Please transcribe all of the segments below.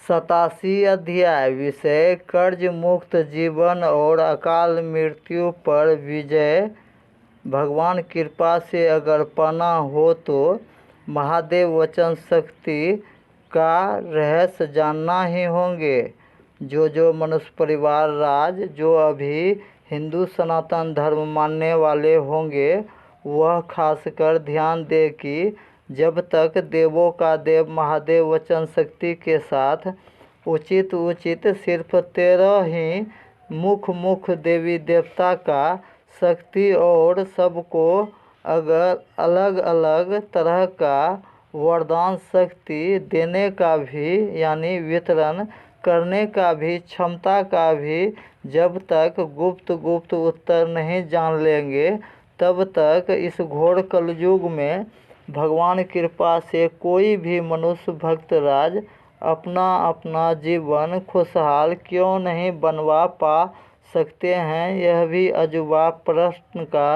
87 अध्याय विषय कर्ज मुक्त जीवन और अकाल मृत्यु पर विजय। भगवान कृपा से अगर पाना हो तो महादेव वचन शक्ति का रहस्य जानना ही होंगे। जो मनुष्य परिवार राज जो अभी हिंदू सनातन धर्म मानने वाले होंगे वह खासकर ध्यान दे कि जब तक देवों का देव महादेव वचन शक्ति के साथ उचित सिर्फ 13 ही मुख्य देवी देवता का शक्ति और सबको अगर अलग अलग तरह का वरदान शक्ति देने का भी यानी वितरण करने का भी क्षमता का भी जब तक गुप्त उत्तर नहीं जान लेंगे तब तक इस घोर कलयुग में भगवान कृपा से कोई भी मनुष्य भक्तराज अपना जीवन खुशहाल क्यों नहीं बनवा पा सकते हैं। यह भी अजूबा प्रश्न का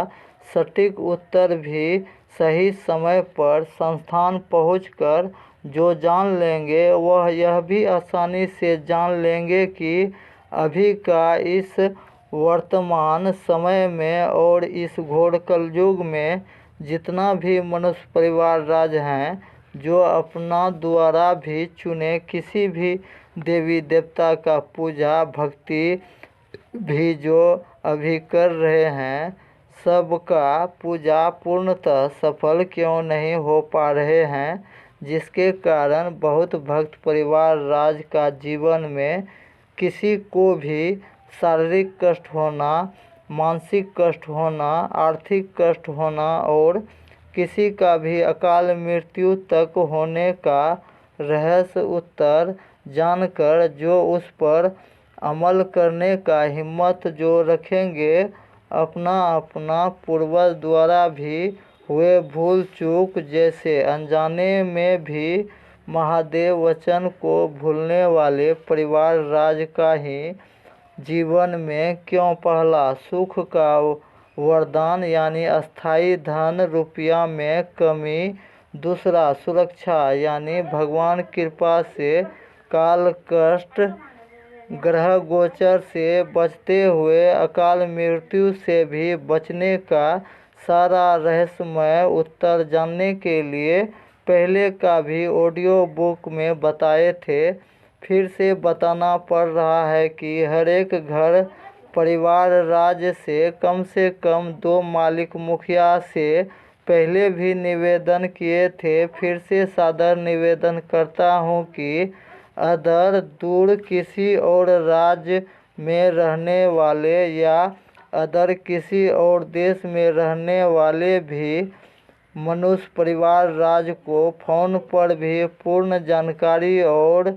सटीक उत्तर भी सही समय पर संस्थान पहुंचकर जो जान लेंगे वह यह भी आसानी से जान लेंगे कि अभी का इस वर्तमान समय में और इस घोर कलयुग में जितना भी मनुष्य परिवार राज हैं जो अपना द्वारा भी चुने किसी भी देवी देवता का पूजा भक्ति भी जो अभी कर रहे हैं सबका पूजा पूर्णतः सफल क्यों नहीं हो पा रहे हैं, जिसके कारण बहुत भक्त परिवार राज का जीवन में किसी को भी शारीरिक कष्ट होना, मानसिक कष्ट होना, आर्थिक कष्ट होना और किसी का भी अकाल मृत्यु तक होने का रहस्य उत्तर जानकर जो उस पर अमल करने का हिम्मत जो रखेंगे अपना पूर्वज द्वारा भी हुए भूल चूक जैसे अनजाने में भी महादेव वचन को भूलने वाले परिवार राज का ही जीवन में क्यों पहला सुख का वरदान यानी अस्थाई धन रुपया में कमी, दूसरा सुरक्षा यानी भगवान कृपा से काल कष्ट ग्रह गोचर से बचते हुए अकाल मृत्यु से भी बचने का सारा रहस्यमय उत्तर जानने के लिए पहले का भी ऑडियो बुक में बताए थे। फिर से बताना पड़ रहा है कि हर एक घर परिवार राज्य से कम 2 मालिक मुखिया से पहले भी निवेदन किए थे। फिर से सादर निवेदन करता हूँ कि अदर दूर किसी और राज्य में रहने वाले या अदर किसी और देश में रहने वाले भी मनुष्य परिवार राज को फोन पर भी पूर्ण जानकारी और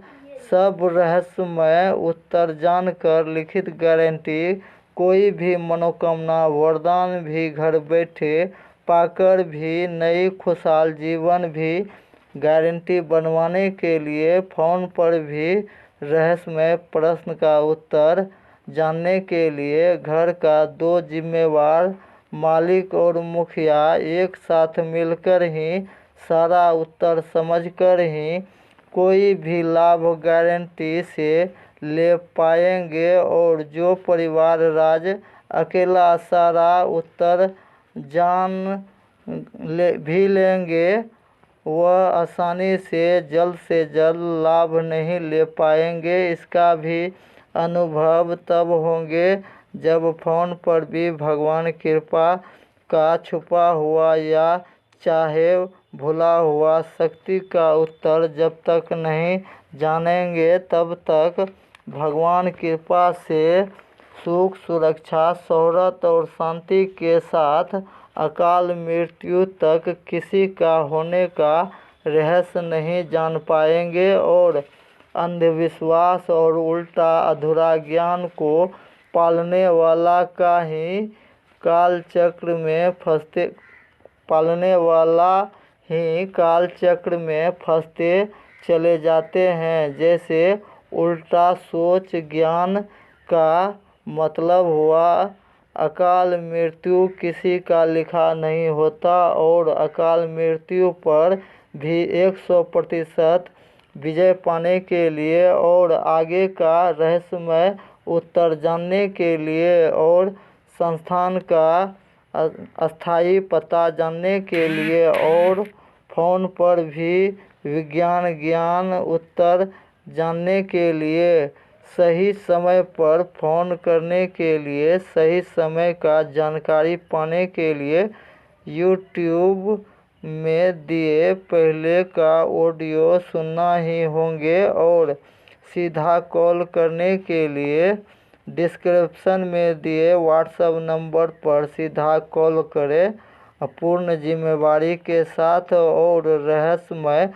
सब रहस्यमय उत्तर जानकर लिखित गारंटी कोई भी मनोकामना वरदान भी घर बैठे पाकर भी नई खुशहाल जीवन भी गारंटी बनवाने के लिए फोन पर भी रहस्यमय प्रश्न का उत्तर जानने के लिए घर का 2 जिम्मेवार मालिक और मुखिया एक साथ मिलकर ही सारा उत्तर समझकर ही कोई भी लाभ गारंटी से ले पाएंगे और जो परिवार राज अकेला सारा उत्तर जान भी लेंगे वह आसानी से जल्द लाभ नहीं ले पाएंगे। इसका भी अनुभव तब होंगे जब फोन पर भी भगवान कृपा का छुपा हुआ या चाहे भुला हुआ शक्ति का उत्तर जब तक नहीं जानेंगे तब तक भगवान कृपा से सुख सुरक्षा शोहरत और शांति के साथ अकाल मृत्यु तक किसी का होने का रहस्य नहीं जान पाएंगे और अंधविश्वास और उल्टा अधूरा ज्ञान को पालने वाला का ही कालचक्र में फंसते चले जाते हैं। जैसे उल्टा सोच ज्ञान का मतलब हुआ अकाल मृत्यु किसी का लिखा नहीं होता और अकाल मृत्यु पर भी 100% विजय पाने के लिए और आगे का रहस्यमय उत्तर जानने के लिए और संस्थान का अस्थायी पता जानने के लिए और फ़ोन पर भी विज्ञान ज्ञान उत्तर जानने के लिए सही समय पर फ़ोन करने के लिए सही समय का जानकारी पाने के लिए यूट्यूब में दिए पहले का ऑडियो सुनना ही होंगे और सीधा कॉल करने के लिए डिस्क्रिप्शन में दिए व्हाट्सएप नंबर पर सीधा कॉल करें पूर्ण जिम्मेवारी के साथ और रहस्यमय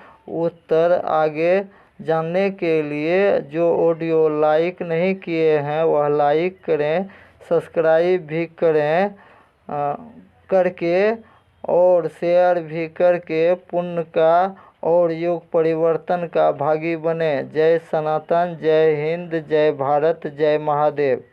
उत्तर आगे जानने के लिए जो ऑडियो लाइक नहीं किए हैं वह लाइक करें सब्सक्राइब भी करें करके और शेयर भी करके पुण्य का और युग परिवर्तन का भागी बने। जय सनातन, जय हिंद, जय भारत, जय महादेव।